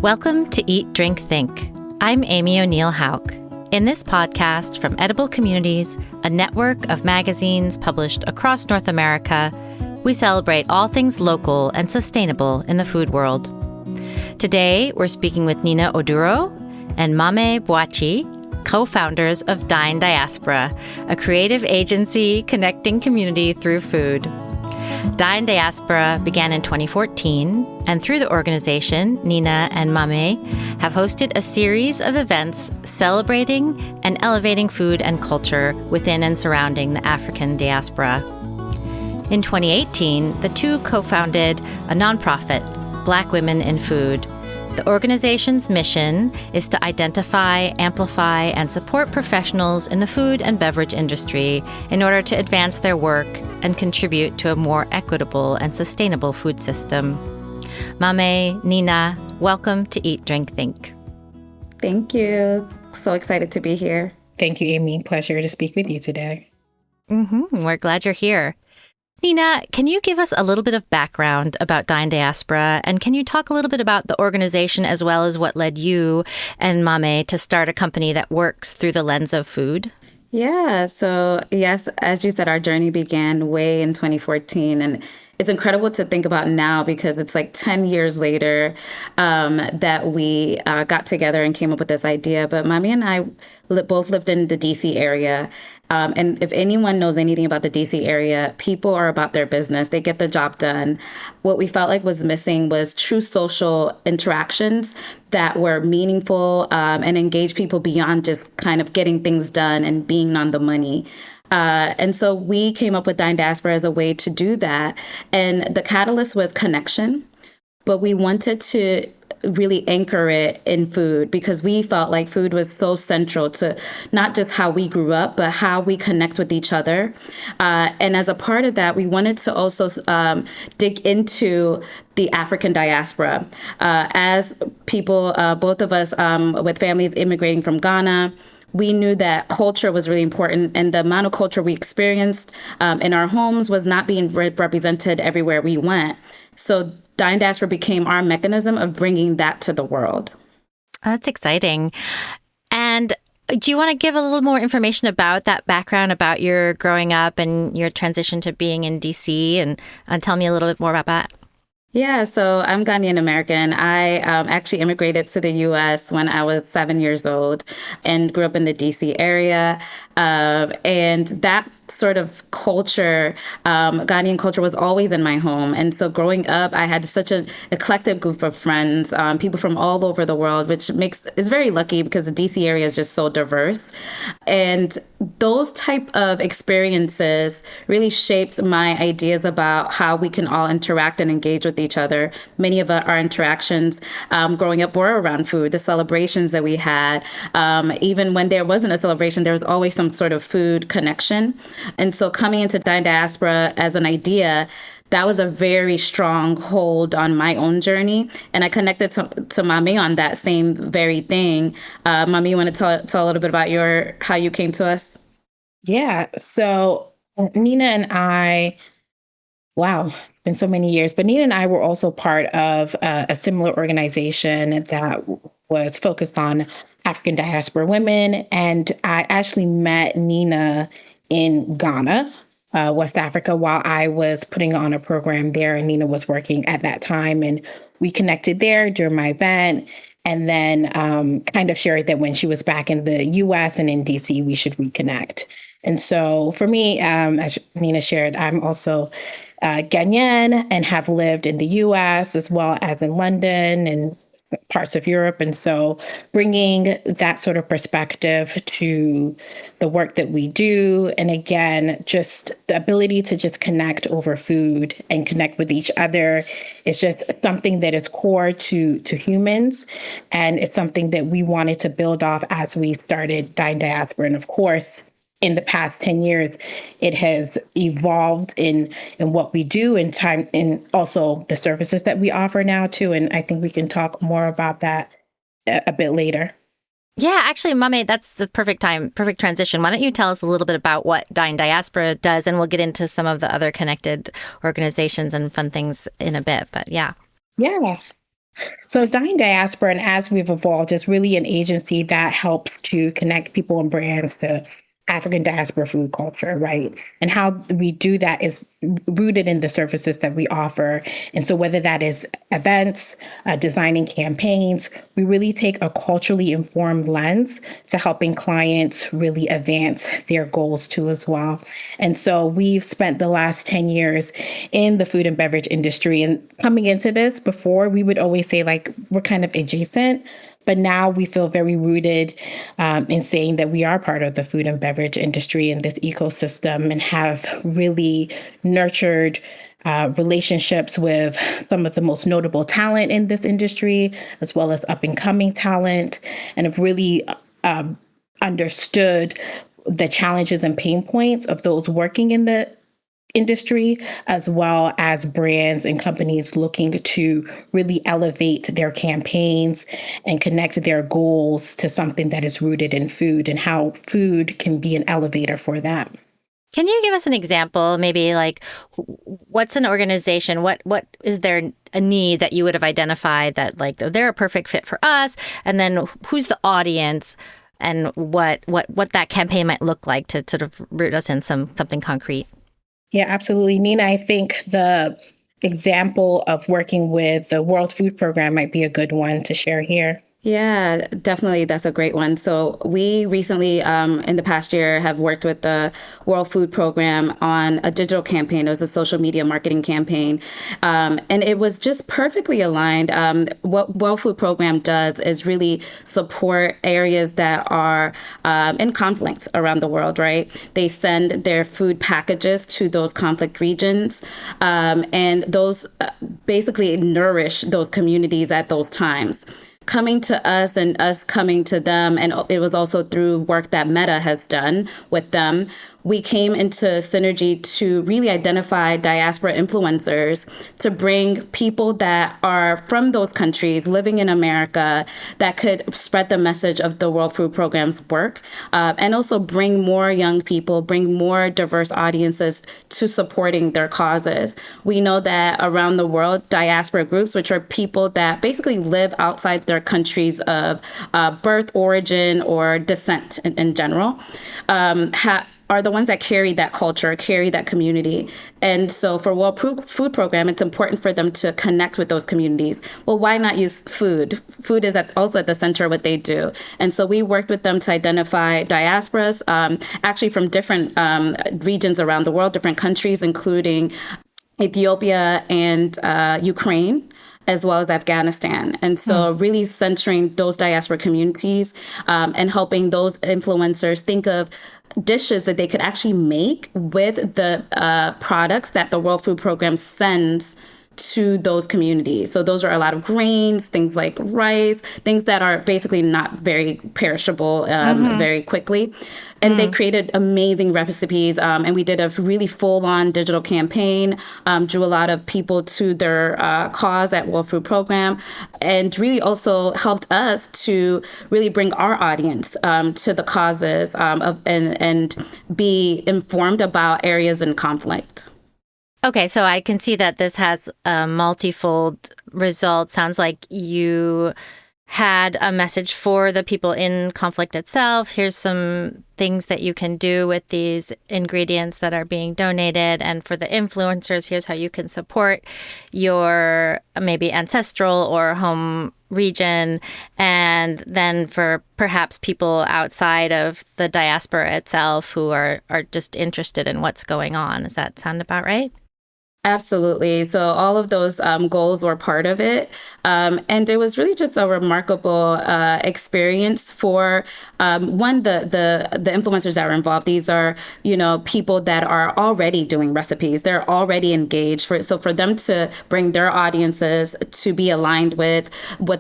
Welcome to Eat, Drink, Think. I'm Amy O'Neill Hauk. In this podcast from Edible Communities, a network of magazines published across North America, we celebrate all things local and sustainable in the food world. Today, we're speaking with Nina Oduro and Mame Boachi, co-founders of Dine Diaspora, a creative agency connecting community through food. Dine Diaspora began in 2014, and through the organization, Nina and Mame have hosted a series of events celebrating and elevating food and culture within and surrounding the African diaspora. In 2018, the two co-founded a nonprofit, Black Women in Food. The organization's mission is to identify, amplify, and support professionals in the food and beverage industry in order to advance their work and contribute to a more equitable and sustainable food system. Mame, Nina, welcome to Eat, Drink, Think. Thank you. So excited to be here. Thank you, Amy. Pleasure to speak with you today. We're glad you're here. Nina, can you give us a little bit of background about Dine Diaspora, and can you talk a little bit about the organization as well as what led you and Mame to start a company that works through the lens of food? Yeah. So yes, as you said, our journey began way in 2014, and it's incredible to think about now because it's like 10 years later that we got together and came up with this idea. But Mame and I both lived in the DC area. And if anyone knows anything about the DC area, people are about their business. They get the job done. What we felt like was missing was true social interactions that were meaningful and engage people beyond just kind of getting things done and being on the money. And so we came up with Dine Diaspora as a way to do that. And the catalyst was connection, but we wanted to really anchor it in food because we felt like food was so central to not just how we grew up, but how we connect with each other. And as a part of that, we wanted to also dig into the African diaspora. As people, both of us with families immigrating from Ghana, we knew that culture was really important, and the amount of culture we experienced in our homes was not being represented everywhere we went. So Dine Diaspora became our mechanism of bringing that to the world. That's exciting. And do you want to give a little more information about that background, about your growing up and your transition to being in DC, and tell me a little bit more about that? Yeah, so I'm Ghanaian American. I actually immigrated to the U.S. when I was 7 years old and grew up in the D.C. area. And that sort of culture, Ghanaian culture, was always in my home. And so growing up, I had such an eclectic group of friends, people from all over the world, which is very lucky because the DC area is just so diverse. And those type of experiences really shaped my ideas about how we can all interact and engage with each other. Many of our interactions growing up were around food, the celebrations that we had. Even when there wasn't a celebration, there was always some sort of food connection. And so coming into Dine Diaspora as an idea, that was a very strong hold on my own journey. And I connected to Mame on that same very thing. Mame, you want to tell a little bit about how you came to us? Yeah. So Nina and I, wow, it's been so many years, but Nina and I were also part of a similar organization that was focused on African diaspora women. And I actually met Nina in Ghana, West Africa, while I was putting on a program there, and Nina was working at that time. And we connected there during my event, and then kind of shared that when she was back in the US and in DC, we should reconnect. And so for me, as Nina shared, I'm also Ghanaian and have lived in the US as well as in London and parts of Europe. And so bringing that sort of perspective to the work that we do. And again, just the ability to just connect over food and connect with each other is just something that is core to humans. And it's something that we wanted to build off as we started Dine Diaspora. And of course, in the past 10 years, it has evolved in what we do in time, and also the services that we offer now too. And I think we can talk more about that a bit later. Yeah, actually, Mame, that's the perfect transition. Why don't you tell us a little bit about what Dine Diaspora does, and we'll get into some of the other connected organizations and fun things in a bit. But yeah. Yeah. So Dine Diaspora, and as we've evolved, is really an agency that helps to connect people and brands to African diaspora food culture, right? And how we do that is rooted in the services that we offer. And so whether that is events, designing campaigns, we really take a culturally informed lens to helping clients really advance their goals too as well. And so we've spent the last 10 years in the food and beverage industry. And coming into this, before we would always say like, we're kind of adjacent. But now we feel very rooted in saying that we are part of the food and beverage industry and this ecosystem, and have really nurtured relationships with some of the most notable talent in this industry, as well as up and coming talent, and have really understood the challenges and pain points of those working in the industry, as well as brands and companies looking to really elevate their campaigns and connect their goals to something that is rooted in food, and how food can be an elevator for that. Can you give us an example, maybe like what's an organization, what is there a need that you would have identified that like they're a perfect fit for us, and then who's the audience, and what that campaign might look like to sort of root us in something concrete? Yeah, absolutely. Nina, I think the example of working with the World Food Program might be a good one to share here. Yeah, definitely. That's a great one. So we recently, in the past year, have worked with the World Food Program on a digital campaign. It was a social media marketing campaign. And it was just perfectly aligned. What World Food Program does is really support areas that are in conflict around the world, right? They send their food packages to those conflict regions, and those basically nourish those communities at those times. Coming to us and us coming to them, and it was also through work that Meta has done with them, we came into synergy to really identify diaspora influencers to bring people that are from those countries living in America that could spread the message of the World Food Program's work, and also bring more young people, bring more diverse audiences to supporting their causes. We know that around the world, diaspora groups, which are people that basically live outside their countries of birth, origin, or descent in general, are the ones that carry that culture, carry that community. And so for World Food Program, it's important for them to connect with those communities. Well, why not use food? Food is also at the center of what they do. And so we worked with them to identify diasporas, actually from different regions around the world, different countries, including Ethiopia and Ukraine, as well as Afghanistan. And so really centering those diaspora communities and helping those influencers think of dishes that they could actually make with the products that the World Food Program sends to those communities. So those are a lot of grains, things like rice, things that are basically not very perishable very quickly. And they created amazing recipes. And we did a really full-on digital campaign, drew a lot of people to their cause at World Food Program, and really also helped us to really bring our audience to the causes and be informed about areas in conflict. Okay, so I can see that this has a multifold result. Sounds like you had a message for the people in conflict itself. Here's some things that you can do with these ingredients that are being donated. And for the influencers, here's how you can support your maybe ancestral or home region. And then for perhaps people outside of the diaspora itself who are just interested in what's going on. Does that sound about right? Absolutely. So all of those goals were part of it. And it was really just a remarkable experience for, one, the influencers that were involved. These are, people that are already doing recipes. They're already engaged. So for them to bring their audiences to be aligned with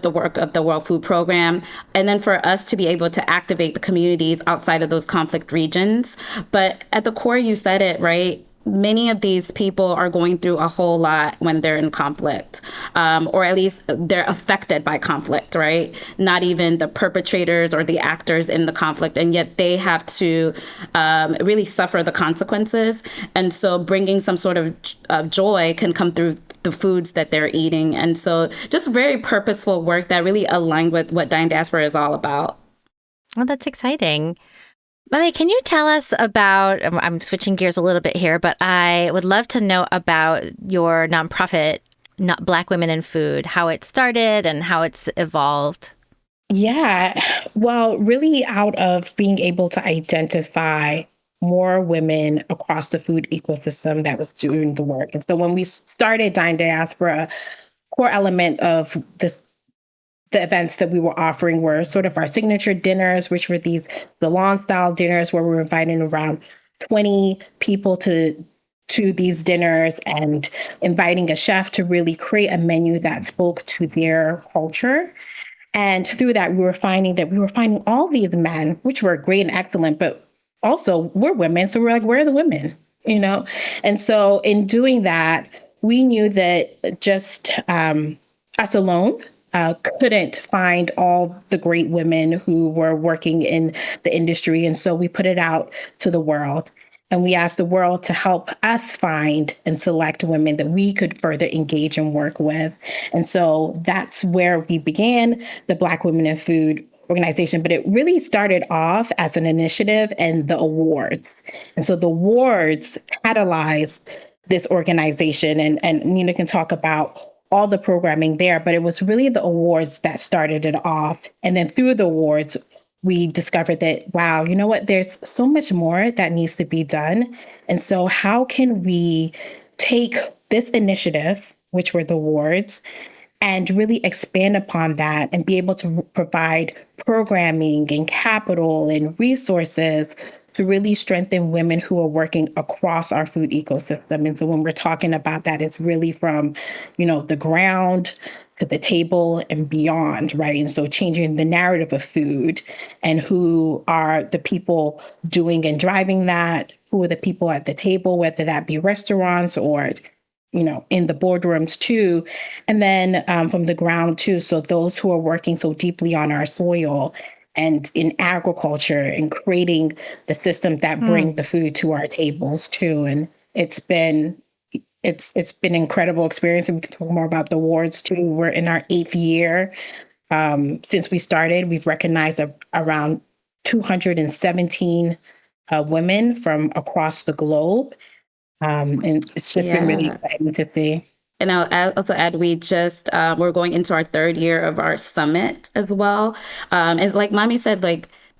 the work of the World Food Program, and then for us to be able to activate the communities outside of those conflict regions. But at the core, you said it, right? many of these people are going through a whole lot when they're in conflict, or at least they're affected by conflict, right? Not even the perpetrators or the actors in the conflict, and yet they have to really suffer the consequences. And so bringing some sort of joy can come through the foods that they're eating. And so just very purposeful work that really aligned with what Dine Diaspora is all about. Well, that's exciting. Mami, can you tell us about, I'm switching gears a little bit here, but I would love to know about your nonprofit, Black Women in Food, how it started and how it's evolved. Yeah, well, really out of being able to identify more women across the food ecosystem that was doing the work. And so when we started Dine Diaspora, core element of the events that we were offering were sort of our signature dinners, which were these salon-style dinners where we were inviting around 20 people to these dinners and inviting a chef to really create a menu that spoke to their culture. And through that, we were finding all these men, which were great and excellent, but also we're women. So we're like, where are the women? And so in doing that, we knew that just us alone couldn't find all the great women who were working in the industry. And so we put it out to the world. And we asked the world to help us find and select women that we could further engage and work with. And so that's where we began the Black Women in Food organization. But it really started off as an initiative and the awards. And so the awards catalyzed this organization. And Nina can talk about all the programming there, but it was really the awards that started it off. And then through the awards, we discovered that, wow, you know what, there's so much more that needs to be done. And so how can we take this initiative, which were the awards, and really expand upon that and be able to provide programming and capital and resources to really strengthen women who are working across our food ecosystem. And so when we're talking about that, it's really from, the ground to the table and beyond, right? And so changing the narrative of food and who are the people doing and driving that, who are the people at the table, whether that be restaurants or, in the boardrooms too. And then from the ground too. So those who are working so deeply on our soil and in agriculture and creating the system that bring the food to our tables too. And it's been incredible experience. And we can talk more about the awards too. We're in our 8th year. Since we started, we've recognized around 217 women from across the globe. And it's just been really exciting to see. And I'll also add, we just, we're going into our 3rd year of our summit as well. And like Mami said,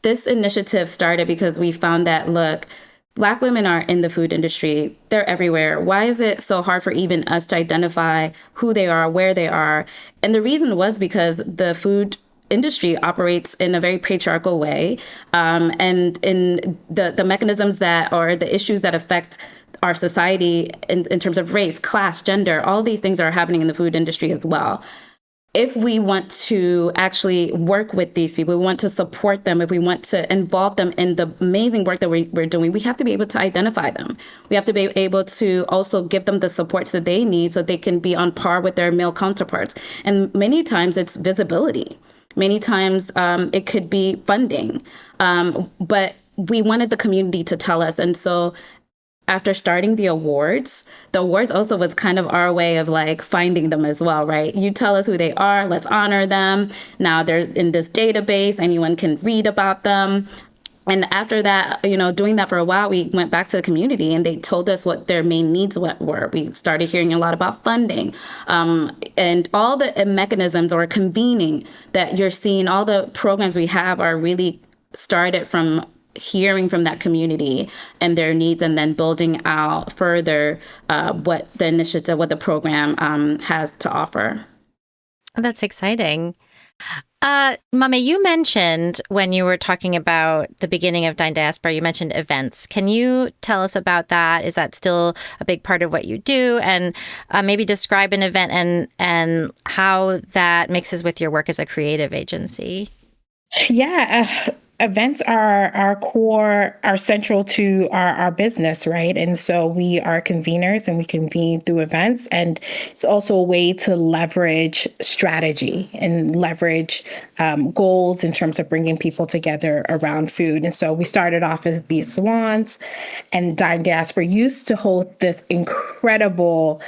this initiative started because we found that, look, Black women are in the food industry. They're everywhere. Why is it so hard for even us to identify who they are, where they are? And the reason was because the food industry operates in a very patriarchal way. And in the mechanisms that, or the issues that affect our society in terms of race, class, gender, all these things are happening in the food industry as well. If we want to actually work with these people, we want to support them, if we want to involve them in the amazing work that we're doing, we have to be able to identify them. We have to be able to also give them the supports that they need so they can be on par with their male counterparts. And many times it's visibility. Many times it could be funding. But we wanted the community to tell us. And so after starting the awards also was kind of our way of finding them as well, right? You tell us who they are, let's honor them. Now they're in this database, anyone can read about them. And after that, doing that for a while, we went back to the community and they told us what their main needs were. We started hearing a lot about funding and all the mechanisms or convening that you're seeing, all the programs we have are really started from hearing from that community and their needs, and then building out further what the initiative, what the program has to offer. That's exciting. Mami, you mentioned when you were talking about the beginning of Dine Diaspora, you mentioned events. Can you tell us about that? Is that still a big part of what you do? And maybe describe an event and how that mixes with your work as a creative agency. Yeah. events are core, are central to our business, right? And so we are conveners and we convene through events. And it's also a way to leverage strategy and leverage goals in terms of bringing people together around food. And so we started off as these salons, and Dine Diaspora used to host this incredible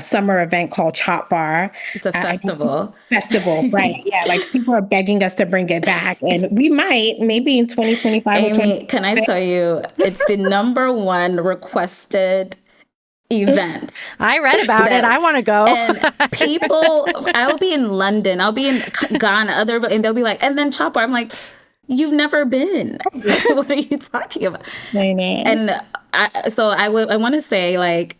summer event called Chop Bar. It's a festival. Festival, right? Yeah, like people are begging us to bring it back, and we might maybe in 2025. Amy, can I tell you, it's the number one requested event. I read about it. I want to go. And people, I'll be in London, I'll be in Ghana, and they'll be like, and then Chop Bar. I'm like, you've never been. What are you talking about? And I want to say, like,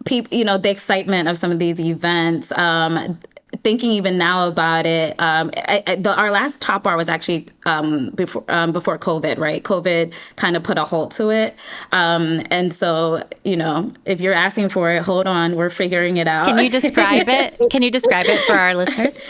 people, the excitement of some of these events, thinking even now about it, our last Chop Bar was actually before COVID, right? COVID kind of put a halt to it. And so, if you're asking for it, hold on, we're figuring it out. Can you describe it? Can you describe it for our listeners?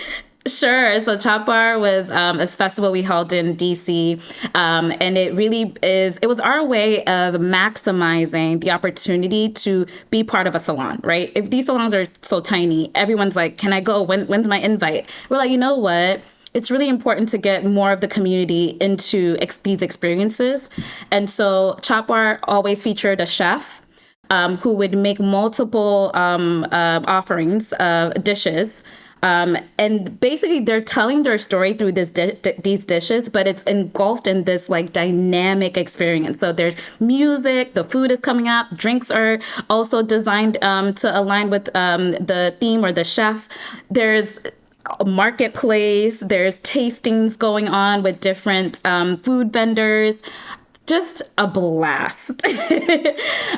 Sure. So Chop Bar was a festival we held in DC. And it was our way of maximizing the opportunity to be part of a salon, right? If these salons are so tiny, everyone's like, can I go? When's my invite? We're like, you know what? It's really important to get more of the community into these experiences. And so Chop Bar always featured a chef who would make multiple offerings, dishes. And basically, they're telling their story through these dishes, but it's engulfed in this like dynamic experience. So there's music, the food is coming out, drinks are also designed to align with the theme or the chef. There's a marketplace, there's tastings going on with different food vendors. Just a blast.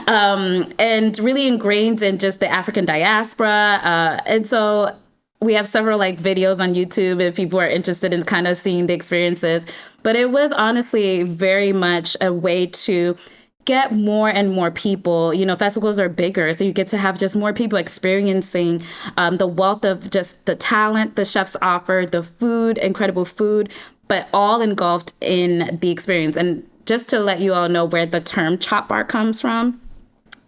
And really ingrained in just the African diaspora. And so we have several videos on YouTube if people are interested in kind of seeing the experiences. But it was honestly very much a way to get more and more people. Festivals are bigger, so you get to have just more people experiencing the wealth of just the talent the chefs offer, the food, incredible food, but all engulfed in the experience. And just to let you all know where the term Chop Bar comes from.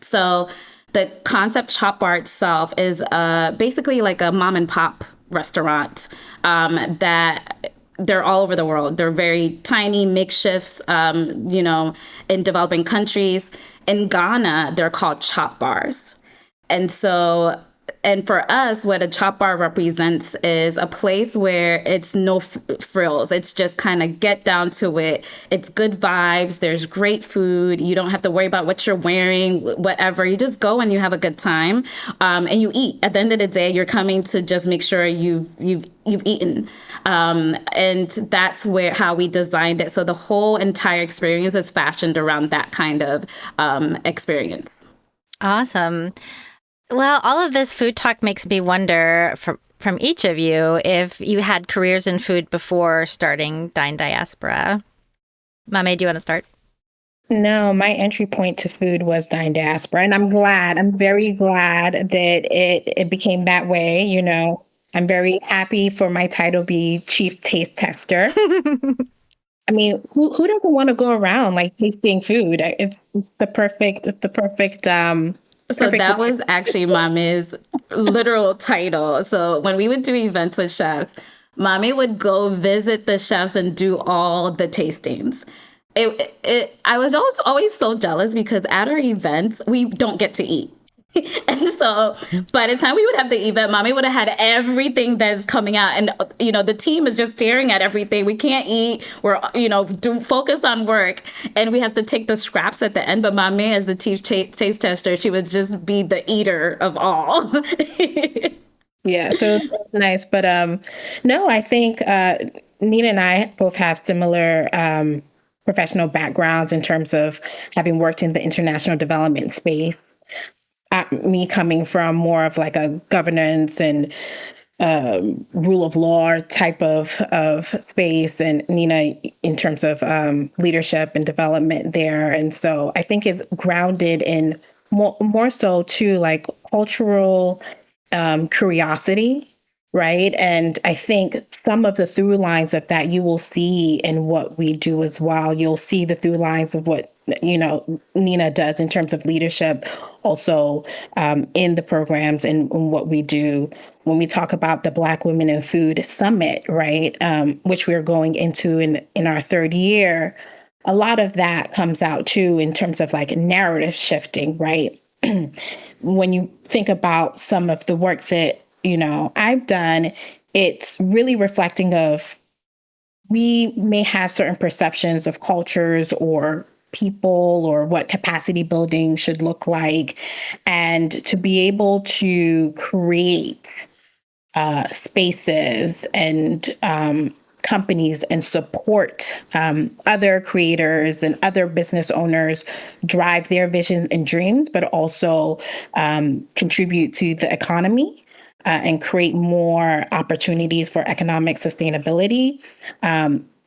So the concept Chop Bar itself is basically like a mom and pop restaurant that they're all over the world. They're very tiny makeshifts, in developing countries. In Ghana, they're called Chop Bars. And for us, what a Chop Bar represents is a place where it's no frills. It's just kind of get down to it. It's good vibes. There's great food. You don't have to worry about what you're wearing, whatever. You just go and you have a good time, and you eat. At the end of the day, you're coming to just make sure you've eaten. And that's how we designed it. So the whole entire experience is fashioned around that kind of experience. Awesome. Well, all of this food talk makes me wonder from each of you if you had careers in food before starting Dine Diaspora. Mame, do you want to start? No, my entry point to food was Dine Diaspora. And I'm very glad that it became that way. I'm very happy for my title be Chief Taste Tester. I mean, who doesn't want to go around tasting food? It's the perfect So that was actually Mame's literal title. So when we would do events with chefs, Mame would go visit the chefs and do all the tastings. I was always so jealous because at our events, we don't get to eat. And so by the time we would have the event, Mame would have had everything that's coming out. And, the team is just staring at everything. We can't eat. We're, focused on work. And we have to take the scraps at the end. But Mame, as the chief taste tester, she would just be the eater of all. Yeah, so it's nice. But no, I think Nina and I both have similar professional backgrounds in terms of having worked in the international development space. Me coming from more of a governance and rule of law type of space, and Nina in terms of leadership and development there. And so I think it's grounded in more so too cultural curiosity right? And I think some of the through lines of that you will see in what we do as well. You'll see the through lines of what, Nina does in terms of leadership, also in the programs and what we do. When we talk about the Black Women in Food Summit, right, which we're going into in our third year, a lot of that comes out too in terms of like narrative shifting, right? When you think about some of the work that, I've done, it's really reflecting of we may have certain perceptions of cultures or people or what capacity building should look like. And to be able to create spaces and companies and support other creators and other business owners drive their visions and dreams, but also contribute to the economy and create more opportunities for economic sustainability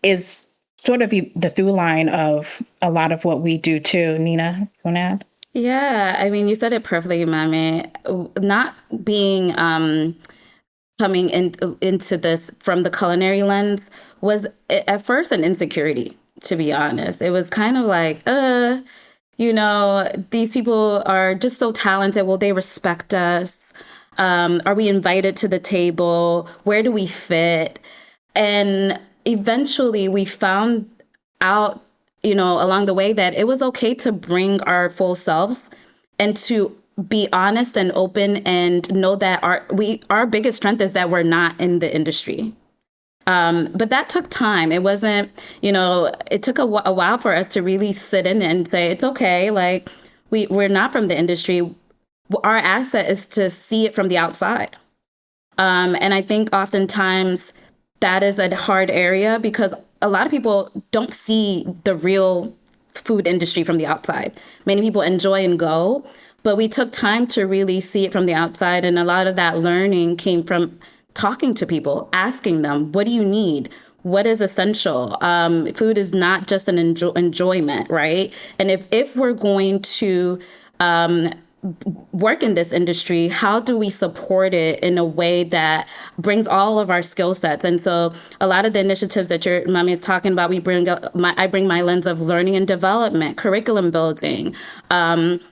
is sort of the through line of a lot of what we do too. Nina, you want to add? Yeah, I mean, you said it perfectly, Mami. Not being coming into this from the culinary lens was at first an insecurity, to be honest. It was kind of like, these people are just so talented. Will they respect us? Are we invited to the table? Where do we fit? And eventually we found out, along the way that it was okay to bring our full selves and to be honest and open and know that our biggest strength is that we're not in the industry. But that took time. It wasn't, it took a while for us to really sit in and say, it's okay. Like we're not from the industry. Our asset is to see it from the outside. And I think oftentimes that is a hard area because a lot of people don't see the real food industry from the outside. Many people enjoy and go, but we took time to really see it from the outside. And a lot of that learning came from talking to people, asking them, what do you need? What is essential? Food is not just an enjoyment, right? And if we're going to work in this industry, how do we support it in a way that brings all of our skill sets? And so a lot of the initiatives that your mommy is talking about, I bring my lens of learning and development, curriculum building,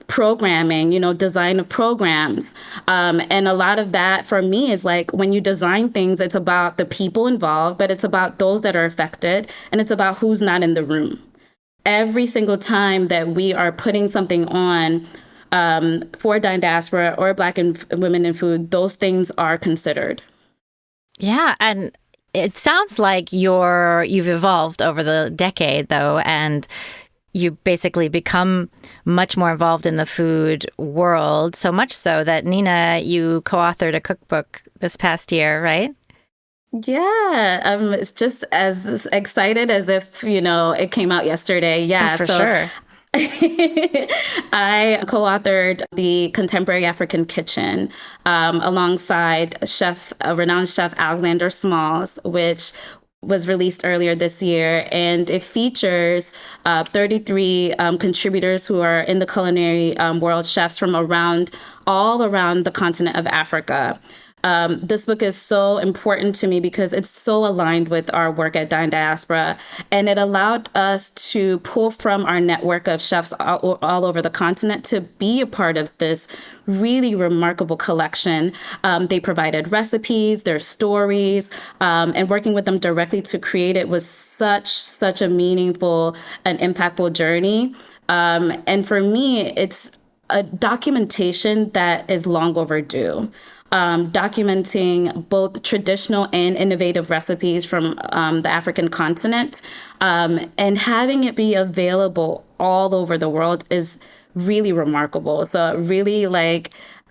programming, design of programs. And a lot of that for me is like when you design things, it's about the people involved, but it's about those that are affected and it's about who's not in the room. Every single time that we are putting something on for diaspora or Black and women in food, those things are considered. Yeah, and it sounds like you've evolved over the decade, though, and you basically become much more involved in the food world, so much so that, Nina, you co-authored a cookbook this past year, right? Yeah, it's just as excited as if, it came out yesterday. Yeah, for sure. I co-authored The Contemporary African Kitchen alongside renowned chef Alexander Smalls, which was released earlier this year. And it features 33 contributors who are in the culinary world, chefs from all around the continent of Africa. This book is so important to me because it's so aligned with our work at Dine Diaspora, and it allowed us to pull from our network of chefs all over the continent to be a part of this really remarkable collection. They provided recipes, their stories, and working with them directly to create it was such a meaningful and impactful journey. And for me, it's a documentation that is long overdue. Documenting both traditional and innovative recipes from the African continent, and having it be available all over the world is really remarkable. So really,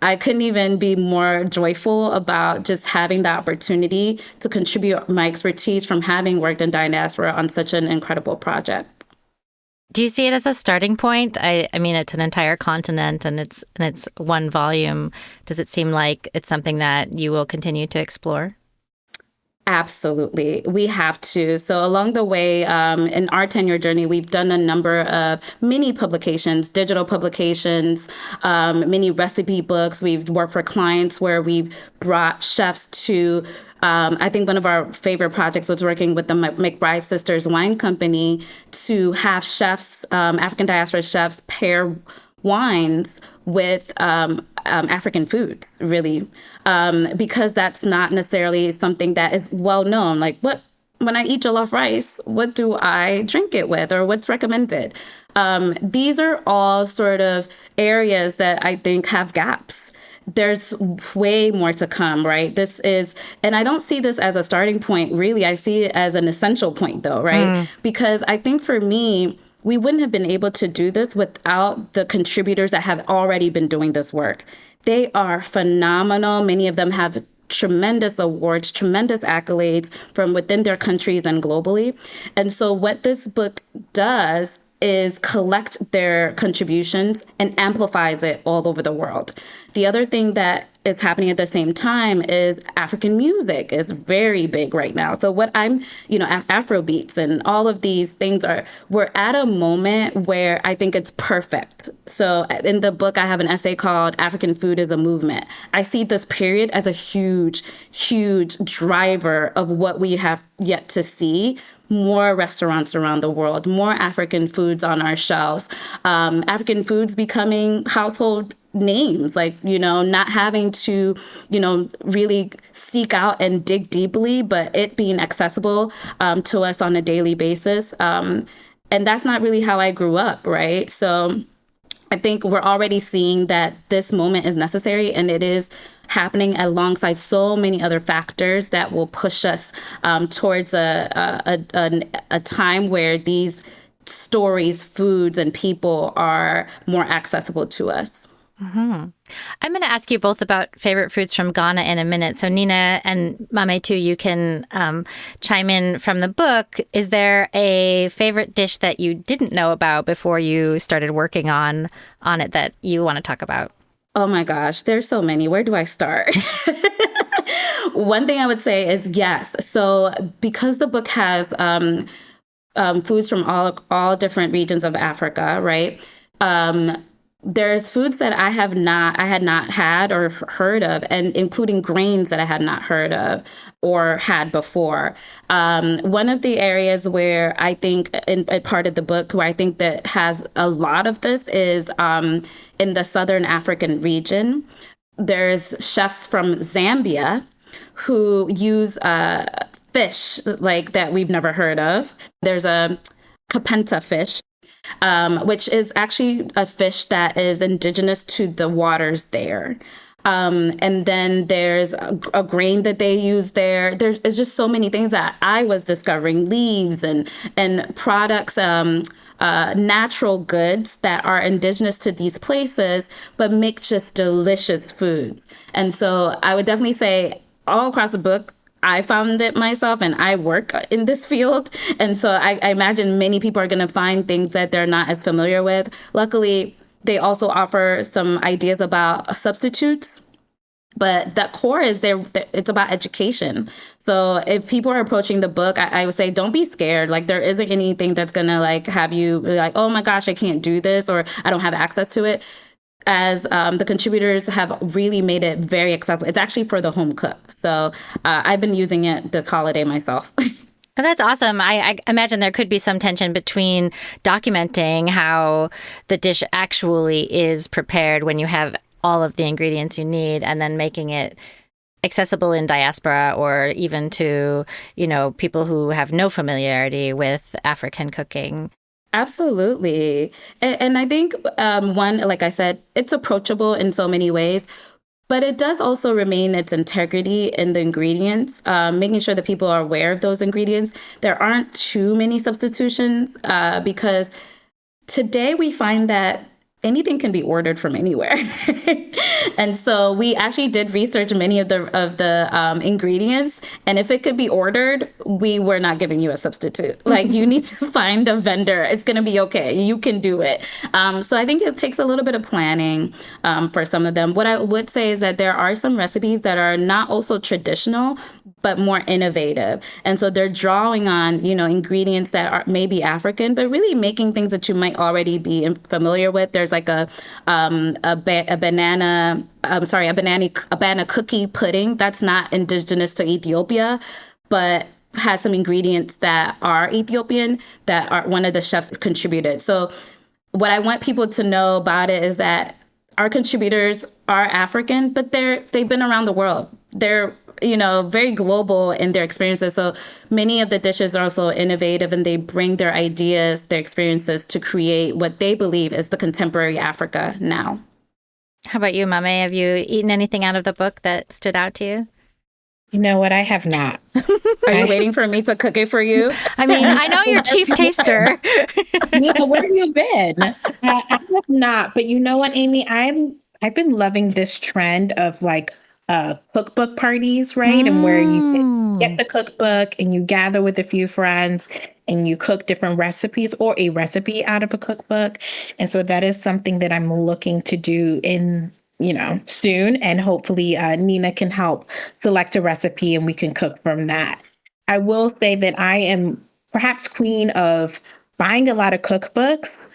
I couldn't even be more joyful about just having the opportunity to contribute my expertise from having worked in diaspora on such an incredible project. Do you see it as a starting point? I mean, it's an entire continent and it's one volume. Does it seem like it's something that you will continue to explore? Absolutely. We have to. So along the way, in our 10-year journey, we've done a number of mini publications, digital publications, mini recipe books. We've worked for clients where we've brought chefs to I think one of our favorite projects was working with the McBride Sisters Wine Company to have chefs, African diaspora chefs, pair wines with African foods, really, because that's not necessarily something that is well known. Like, when I eat jollof rice, what do I drink it with, or what's recommended? These are all sort of areas that I think have gaps. There's way more to come, right? And I don't see this as a starting point, really. I see it as an essential point, though, right? Because I think for me, we wouldn't have been able to do this without the contributors that have already been doing this work. They are phenomenal. Many of them have tremendous awards, tremendous accolades from within their countries and globally. And so what this book does is collect their contributions and amplifies it all over the world. The other thing that is happening at the same time is African music is very big right now. So Afro beats and all of these things we're at a moment where I think it's perfect. So in the book, I have an essay called African Food is a Movement. I see this period as a huge, huge driver of what we have yet to see. More restaurants around the world, more African foods on our shelves, African foods becoming household names, not having to, really seek out and dig deeply, but it being accessible to us on a daily basis. And that's not really how I grew up, right? So I think we're already seeing that this moment is necessary, and it is happening alongside so many other factors that will push us towards a time where these stories, foods, and people are more accessible to us. I'm going to ask you both about favorite foods from Ghana in a minute. So Nina and Mame too, you can chime in from the book. Is there a favorite dish that you didn't know about before you started working on it that you want to talk about? Oh my gosh, there's so many. Where do I start? One thing I would say is yes. So because the book has foods from all different regions of Africa, right? There's foods that I had not had or heard of, and including grains that I had not heard of or had before. One of the areas where I think, in a part of the book, where I think that has a lot of this is in the Southern African region. There's chefs from Zambia who use fish that we've never heard of. There's a kapenta fish, which is actually a fish that is indigenous to the waters there. And then there's a grain that they use there. There's just so many things that I was discovering, leaves and products, natural goods that are indigenous to these places, but make just delicious foods. And so I would definitely say all across the book, I found it myself, and I work in this field. And so I imagine many people are going to find things that they're not as familiar with. Luckily, they also offer some ideas about substitutes. But the core is it's about education. So if people are approaching the book, I would say, don't be scared. There isn't anything that's going to have you oh my gosh, I can't do this, or I don't have access to it. As the contributors have really made it very accessible. It's actually for the home cook. So I've been using it this holiday myself. That's awesome. I imagine there could be some tension between documenting how the dish actually is prepared when you have all of the ingredients you need, and then making it accessible in diaspora, or even to, people who have no familiarity with African cooking. Absolutely. And I think, one, like I said, it's approachable in so many ways, but it does also remain its integrity in the ingredients, making sure that people are aware of those ingredients. There aren't too many substitutions because today we find that anything can be ordered from anywhere. And so we actually did research many of the ingredients. And if it could be ordered, we were not giving you a substitute. Like, you need to find a vendor. It's going to be okay. You can do it. So I think it takes a little bit of planning for some of them. What I would say is that there are some recipes that are not also traditional, but more innovative. And so they're drawing on, ingredients that are maybe African, but really making things that you might already be familiar with. There's like a banana cookie pudding that's not indigenous to Ethiopia, but has some ingredients that are Ethiopian that are one of the chefs contributed. So what I want people to know about it is that our contributors are African, but they've been around the world. They're very global in their experiences. So many of the dishes are also innovative, and they bring their ideas, their experiences to create what they believe is the contemporary Africa now. How about you, Mame? Have you eaten anything out of the book that stood out to you? You know what? I have not. Are you waiting for me to cook it for you? I mean, I know you're chief taster. Where have you been? I have not. But you know what, Amy? I've been loving this trend of like cookbook parties, right? And where you get the cookbook and you gather with a few friends and you cook different recipes or a recipe out of a cookbook. And so that is something that I'm looking to do in soon. And hopefully Nina can help select a recipe and we can cook from that. I will say that I am perhaps queen of buying a lot of cookbooks,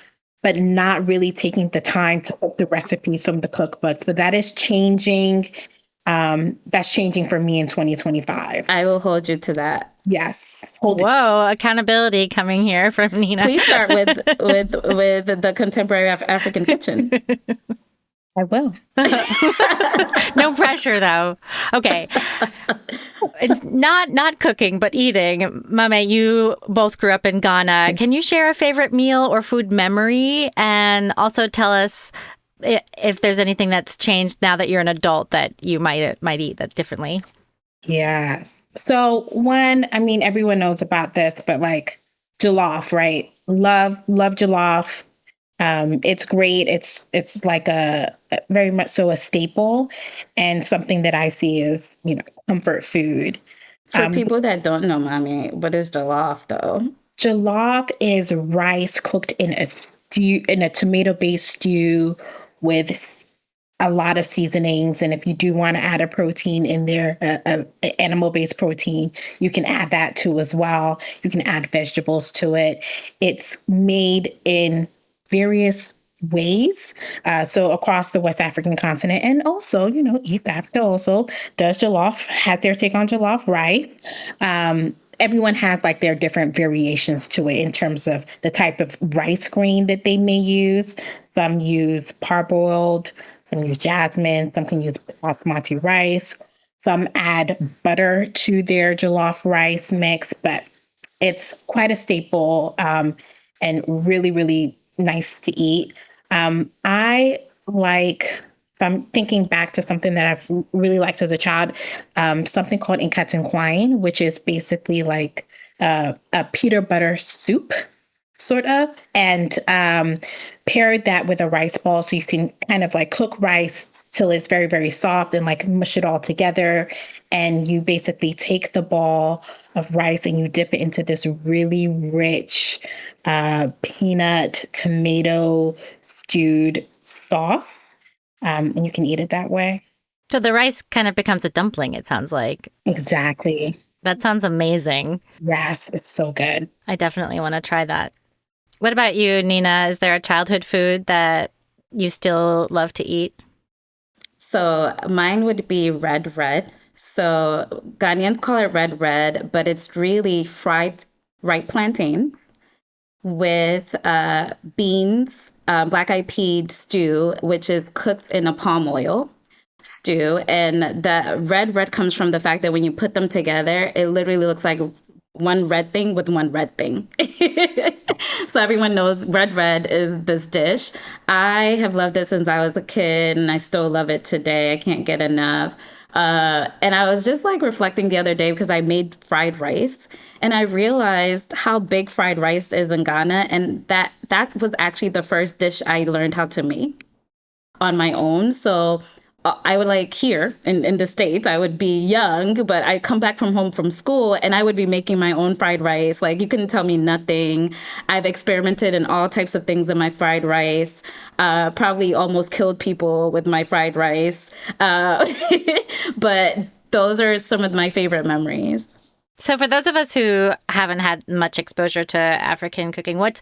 but not really taking the time to cook the recipes from the cookbooks. But that is changing. That's changing for me in 2025. I will hold you to that. Yes. Whoa, accountability coming here from Nina. Please start with the contemporary African kitchen. I will. No pressure, though. Okay. It's not cooking, but eating. Mame, you both grew up in Ghana. Can you share a favorite meal or food memory? And also tell us if there's anything that's changed now that you're an adult that you might eat that differently. Yes. So everyone knows about this, but like jollof, right? Love jollof. It's great. It's like a very much so a staple and something that I see as, comfort food. For people that don't know, Mommy, what is jollof though? Jollof is rice cooked in a stew, in a tomato-based stew with a lot of seasonings. And if you do want to add a protein in there, animal-based protein, you can add that too as well. You can add vegetables to it. It's made in various ways. So across the West African continent and also, East Africa also does jollof, has their take on jollof rice. Everyone has like their different variations to it in terms of the type of rice grain that they may use. Some use parboiled, some use jasmine, some can use basmati rice. Some add butter to their jollof rice mix, but it's quite a staple and really, really nice to eat. I'm thinking back to something that I've really liked as a child, something called Eat.Drink.Think, which is basically like a peanut butter soup, sort of, and paired that with a rice ball. So you can kind of like cook rice till it's very, very soft and like mush it all together. And you basically take the ball of rice and you dip it into this really rich peanut tomato stewed sauce. And you can eat it that way. So the rice kind of becomes a dumpling, it sounds like. Exactly. That sounds amazing. Yes, it's so good. I definitely want to try that. What about you, Nina? Is there a childhood food that you still love to eat? So mine would be red. So Ghanaians call it red, but it's really fried ripe plantains with beans, black-eyed pea stew, which is cooked in a palm oil stew. And the red comes from the fact that when you put them together, it literally looks like one red thing with one red thing. So everyone knows red is this dish. I have loved it since I was a kid, and I still love it today. I can't get enough. And I was just like reflecting the other day because I made fried rice and I realized how big fried rice is in Ghana. And that was actually the first dish I learned how to make on my own. So I would like here in the States, I would be young, but I come back from home from school and I would be making my own fried rice. Like you couldn't tell me nothing. I've experimented in all types of things in my fried rice, probably almost killed people with my fried rice. But those are some of my favorite memories. So for those of us who haven't had much exposure to African cooking, what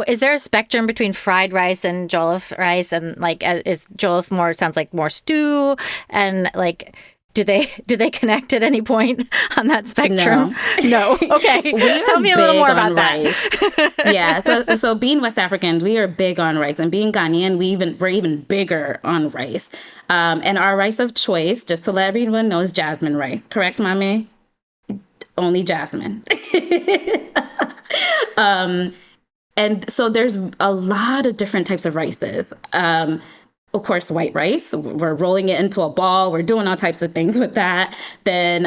is there a spectrum between fried rice and jollof rice? And like, is jollof more, sounds like more stew? And like, do they connect at any point on that spectrum? No. Okay. Tell me a little more about that. Yeah. So being West Africans, we are big on rice, and being Ghanaian, we're even bigger on rice. And our rice of choice, just to let everyone know, is jasmine rice. Correct, Mame? Only jasmine. And so there's a lot of different types of rices. Of course, white rice, we're rolling it into a ball. We're doing all types of things with that. Then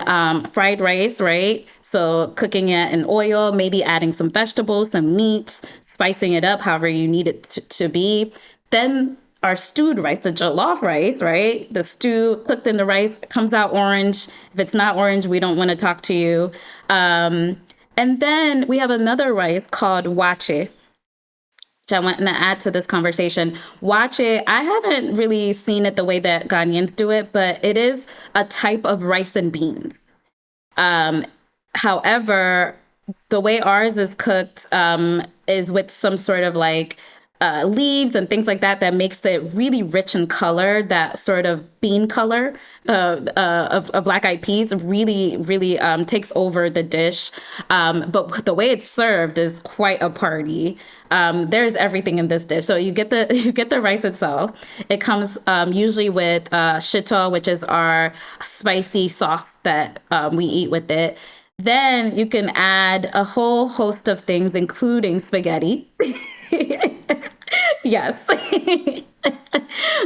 fried rice, right? So cooking it in oil, maybe adding some vegetables, some meats, spicing it up however you need it to be. Then our stewed rice, the jollof rice, right? The stew cooked in the rice comes out orange. If it's not orange, we don't want to talk to you. And then we have another rice called wache, which I want to add to this conversation. Wache, I haven't really seen it the way that Ghanaians do it, but it is a type of rice and beans. However, the way ours is cooked is with some sort of like leaves and things like that makes it really rich in color. That sort of bean color of black eyed peas really, really takes over the dish. But the way it's served is quite a party. There's everything in this dish. So you get the rice itself. It comes usually with shito, which is our spicy sauce that we eat with it. Then you can add a whole host of things, including spaghetti. Yes.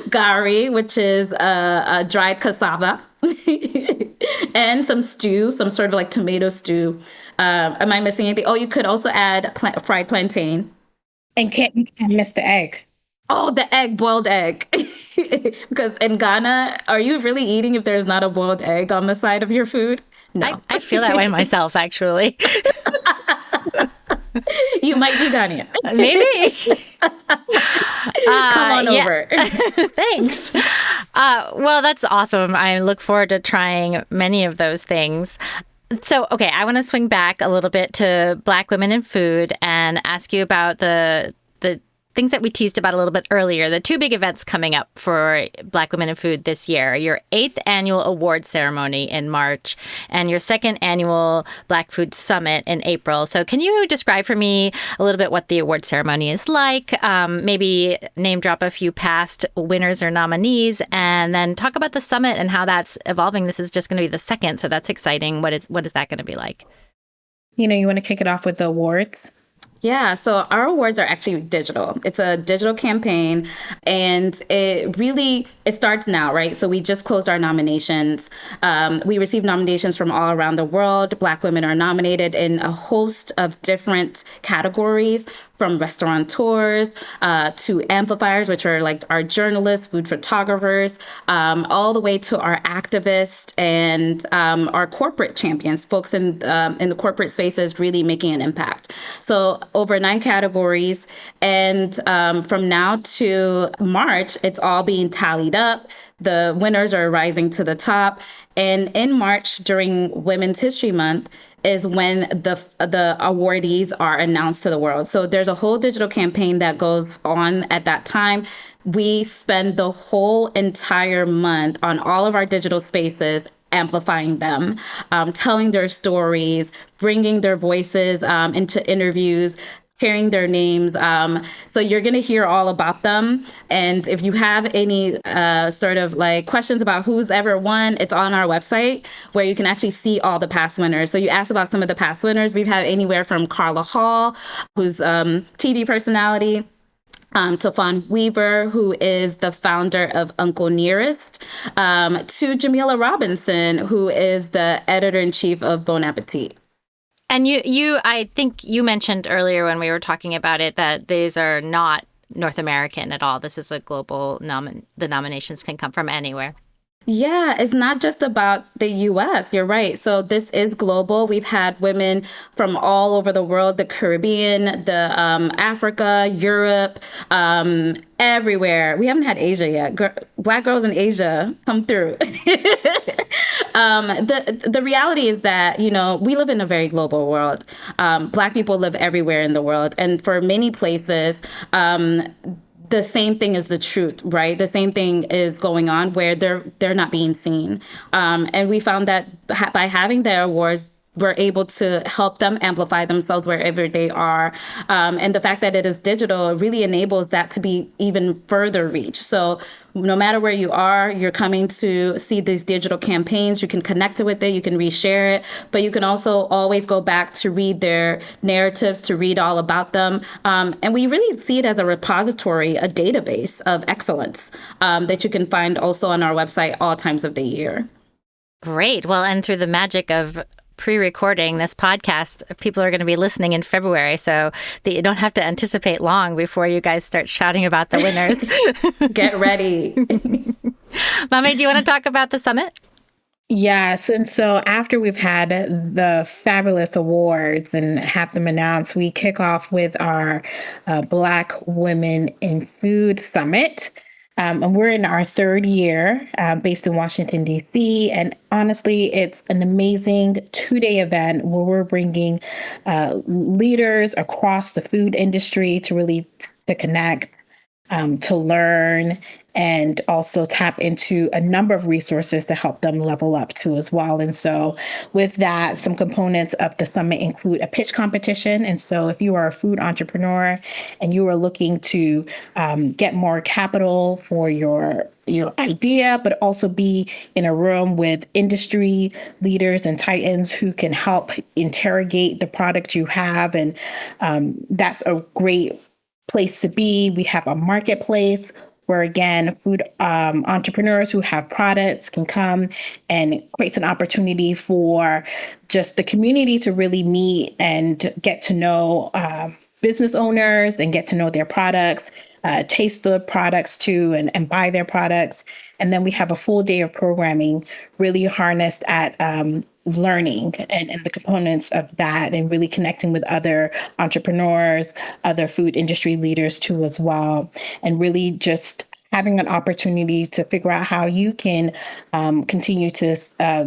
Gari, which is a dried cassava. And some stew, some sort of like tomato stew. Am I missing anything? Oh, you could also add fried plantain. And you can't miss the egg. Oh, the egg, boiled egg. Because in Ghana, are you really eating if there's not a boiled egg on the side of your food? No. I feel that way myself, actually. You might be Ghanaian. Maybe. Come on over. Thanks. Well, that's awesome. I look forward to trying many of those things. So, okay, I want to swing back a little bit to Black women in food and ask you about the things that we teased about a little bit earlier, the two big events coming up for Black women in food this year, your 8th annual award ceremony in March and your 2nd annual Black Food Summit in April. So can you describe for me a little bit what the award ceremony is like, maybe name drop a few past winners or nominees, and then talk about the summit and how that's evolving. This is just going to be the 2nd, so that's exciting. What is that going to be like? You want to kick it off with the awards? Yeah, so our awards are actually digital. It's a digital campaign, and it starts now, right? So we just closed our nominations. We received nominations from all around the world. Black women are nominated in a host of different categories, from restaurateurs to amplifiers, which are like our journalists, food photographers, all the way to our activists and our corporate champions, folks in the corporate spaces really making an impact. So over 9 categories. And from now to March, it's all being tallied up. The winners are rising to the top. And in March, during Women's History Month, is when the awardees are announced to the world. So there's a whole digital campaign that goes on at that time. We spend the whole entire month on all of our digital spaces amplifying them, telling their stories, bringing their voices into interviews, hearing their names. So you're going to hear all about them. And if you have any sort of like questions about who's ever won, it's on our website where you can actually see all the past winners. So you asked about some of the past winners. We've had anywhere from Carla Hall, who's TV personality, to Fawn Weaver, who is the founder of Uncle Nearest, to Jamila Robinson, who is the editor-in-chief of Bon Appetit. And I think you mentioned earlier when we were talking about it that these are not North American at all. This is a global the nominations can come from anywhere. Yeah, it's not just about the U.S. You're right. So this is global. We've had women from all over the world, the Caribbean, the Africa, Europe, everywhere. We haven't had Asia yet. Black girls in Asia come through. The reality is that, we live in a very global world. Black people live everywhere in the world. And for many places, the same thing is the truth, right? The same thing is going on where they're not being seen. And we found that by having the awards, we're able to help them amplify themselves wherever they are. And the fact that it is digital really enables that to be even further reach. So no matter where you are, you're coming to see these digital campaigns. You can connect with it, you can reshare it, but you can also always go back to read their narratives, to read all about them. And we really see it as a repository, a database of excellence that you can find also on our website all times of the year. Great. Well, and through the magic of pre-recording this podcast, people are going to be listening in February, so that you don't have to anticipate long before you guys start shouting about the winners. Get ready. Mame, do you want to talk about the summit? Yes. And so after we've had the fabulous awards and have them announced, we kick off with our Black Women in Food Summit. And we're in our third year based in Washington, D.C. And honestly, it's an amazing 2-day event where we're bringing leaders across the food industry to really to connect, to learn, and also tap into a number of resources to help them level up too as well. And so with that, some components of the summit include a pitch competition. And so if you are a food entrepreneur and you are looking to get more capital for your idea, but also be in a room with industry leaders and titans who can help interrogate the product you have. And that's a great place to be. We have a marketplace where, again, food entrepreneurs who have products can come, and creates an opportunity for just the community to really meet and get to know business owners and get to know their products, taste the products too, and buy their products. And then we have a full day of programming really harnessed at learning and the components of that, and really connecting with other entrepreneurs, other food industry leaders too as well, and really just having an opportunity to figure out how you can continue to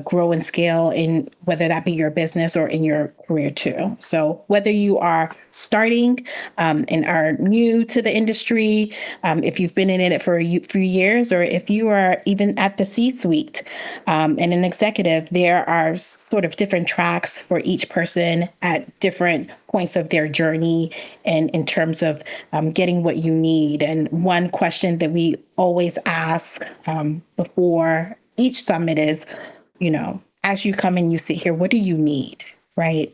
grow and scale in whether that be your business or in your career too. So whether you are starting and are new to the industry, if you've been in it for a few years, or if you are even at the C-suite and an executive, there are sort of different tracks for each person at different points of their journey and in terms of getting what you need. And one question that we always ask before each summit is, as you come and you sit here, what do you need, right?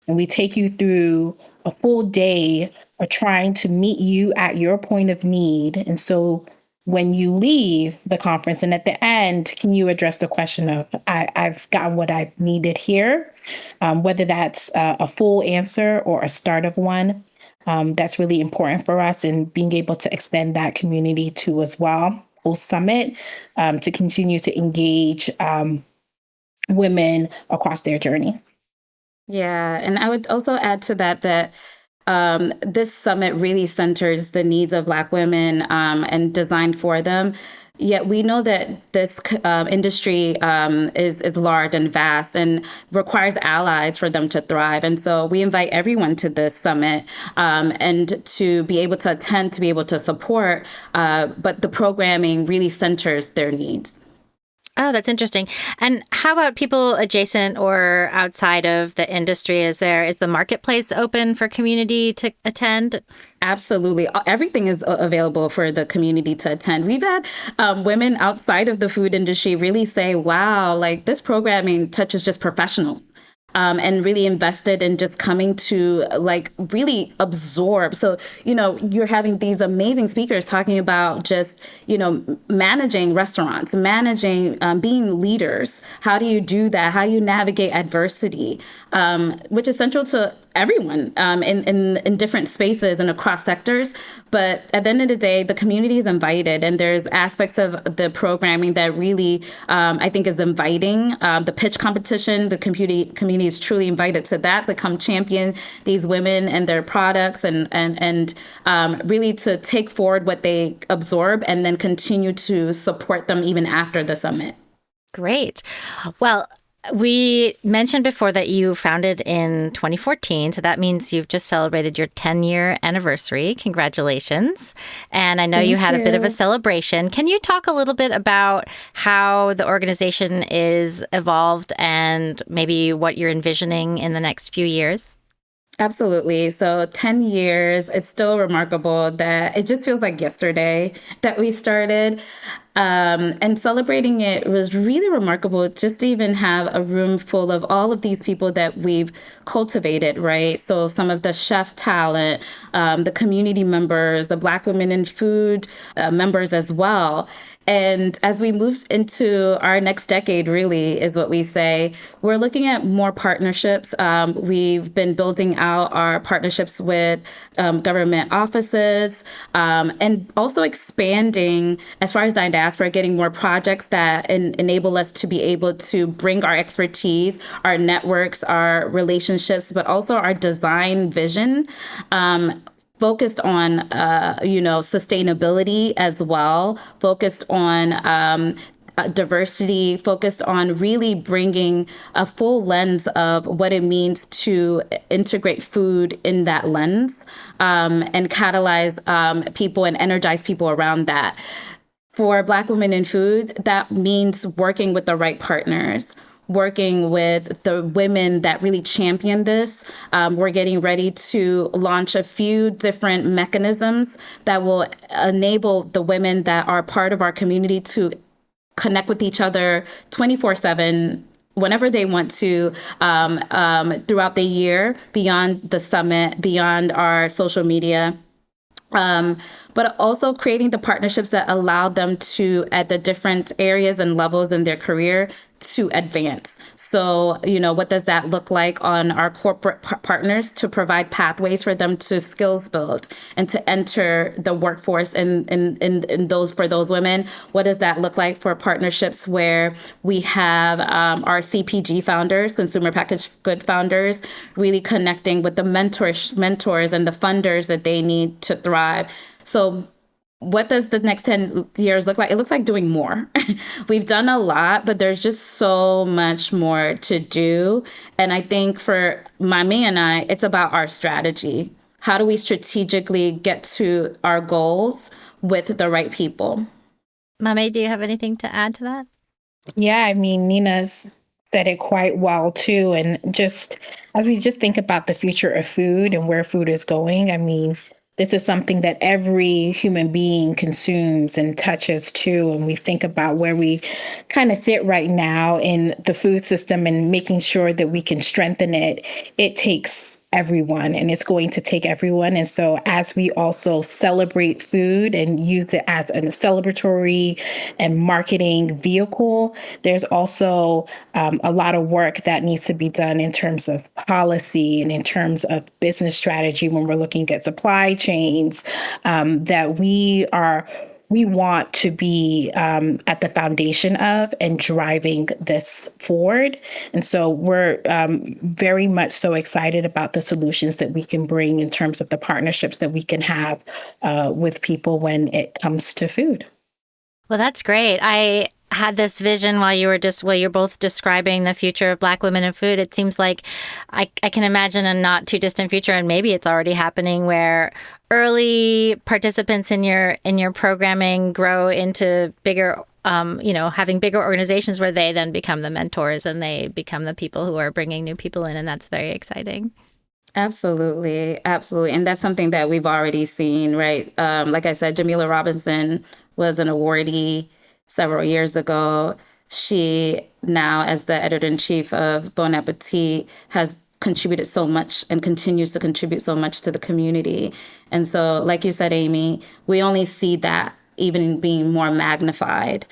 And we take you through a full day of trying to meet you at your point of need. And so when you leave the conference and at the end, can you address the question of, I've gotten what I've needed here, whether that's a full answer or a start of one. That's really important for us, and being able to extend that community too as well, post-summit, to continue to engage women across their journey. Yeah, and I would also add to that this summit really centers the needs of Black women and designed for them. Yet we know that this industry is large and vast and requires allies for them to thrive. And so we invite everyone to this summit and to be able to attend, to be able to support, but the programming really centers their needs. Oh, that's interesting. And how about people adjacent or outside of the industry? Is the marketplace open for community to attend? Absolutely. Everything is available for the community to attend. We've had women outside of the food industry really say, wow, like this programming touches just professionals. and really invested in just coming to like really absorb. So, you're having these amazing speakers talking about just, managing restaurants, managing, being leaders. How do you do that? How you navigate adversity, which is central to everyone in different spaces and across sectors. But at the end of the day, the community is invited, and there's aspects of the programming that really, I think, is inviting. The pitch competition, the community is truly invited to that, to come champion these women and their products, and really to take forward what they absorb and then continue to support them even after the summit. Great. Well, we mentioned before that you founded in 2014, so that means you've just celebrated your 10-year anniversary. Congratulations. And I know you had a bit of a celebration. Can you talk a little bit about how the organization is evolved and maybe what you're envisioning in the next few years? Absolutely. So 10 years, it's still remarkable that it just feels like yesterday that we started. And celebrating it was really remarkable just to even have a room full of all of these people that we've cultivated, right? So some of the chef talent, the community members, the Black women in food members as well. And as we move into our next decade, really, is what we say, we're looking at more partnerships. We've been building out our partnerships with government offices, and also expanding as far as the diaspora, getting more projects that enable us to be able to bring our expertise, our networks, our relationships, but also our design vision, focused on, sustainability as well, focused on diversity, focused on really bringing a full lens of what it means to integrate food in that lens, and catalyze people and energize people around that. For Black women in food, that means working with the right partners, working with the women that really champion this. We're getting ready to launch a few different mechanisms that will enable the women that are part of our community to connect with each other 24/7, whenever they want to, throughout the year, beyond the summit, beyond our social media. But also creating the partnerships that allow them to, at the different areas and levels in their career, to advance. So, what does that look like on our corporate partners to provide pathways for them to skills build and to enter the workforce in those, for those women? What does that look like for partnerships where we have our CPG founders, consumer packaged good founders, really connecting with the mentors and the funders that they need to thrive? So what does the next 10 years look like? It looks like doing more. We've done a lot, but there's just so much more to do. And I think for Mame and I, it's about our strategy. How do we strategically get to our goals with the right people? Mame, do you have anything to add to that? Yeah, I mean, Nina's said it quite well too. And just as we just think about the future of food and where food is going, I mean, this is something that every human being consumes and touches too. And we think about where we kind of sit right now in the food system and making sure that we can strengthen it. It takes everyone, and it's going to take everyone. And so as we also celebrate food and use it as a celebratory and marketing vehicle, there's also a lot of work that needs to be done in terms of policy and in terms of business strategy when we're looking at supply chains, that we want to be at the foundation of and driving this forward. And so we're very much so excited about the solutions that we can bring in terms of the partnerships that we can have with people when it comes to food. Well, that's great. I had this vision while you're both describing the future of Black women in food. It seems like I can imagine a not too distant future, and maybe it's already happening, where early participants in your programming grow into bigger, having bigger organizations where they then become the mentors and they become the people who are bringing new people in, and that's very exciting. Absolutely. Absolutely. And that's something that we've already seen, right? Like I said, Jamila Robinson was an awardee several years ago. she now, as the editor-in-chief of Bon Appetit, has contributed so much and continues to contribute so much to the community. And so, like you said, Amy, we only see that even being more magnified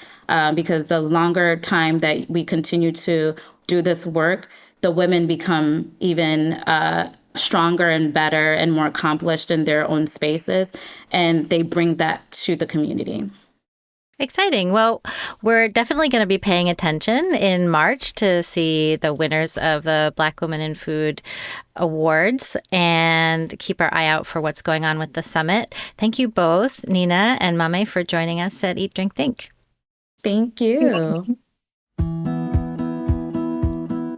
because the longer time that we continue to do this work, the women become even stronger and better and more accomplished in their own spaces, and they bring that to the community. Exciting. Well, we're definitely going to be paying attention in March to see the winners of the Black Women in Food Awards and keep our eye out for what's going on with the summit. Thank you both, Nina and Mame, for joining us at Eat, Drink, Think. Thank you.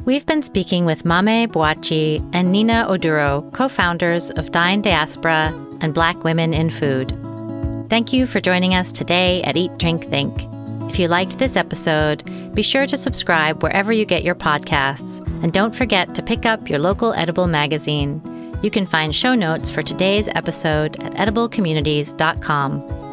We've been speaking with Mame Boakye and Nina Oduro, co-founders of Dine Diaspora and Black Women in Food. Thank you for joining us today at Eat, Drink, Think. If you liked this episode, be sure to subscribe wherever you get your podcasts, and don't forget to pick up your local edible magazine. You can find show notes for today's episode at ediblecommunities.com.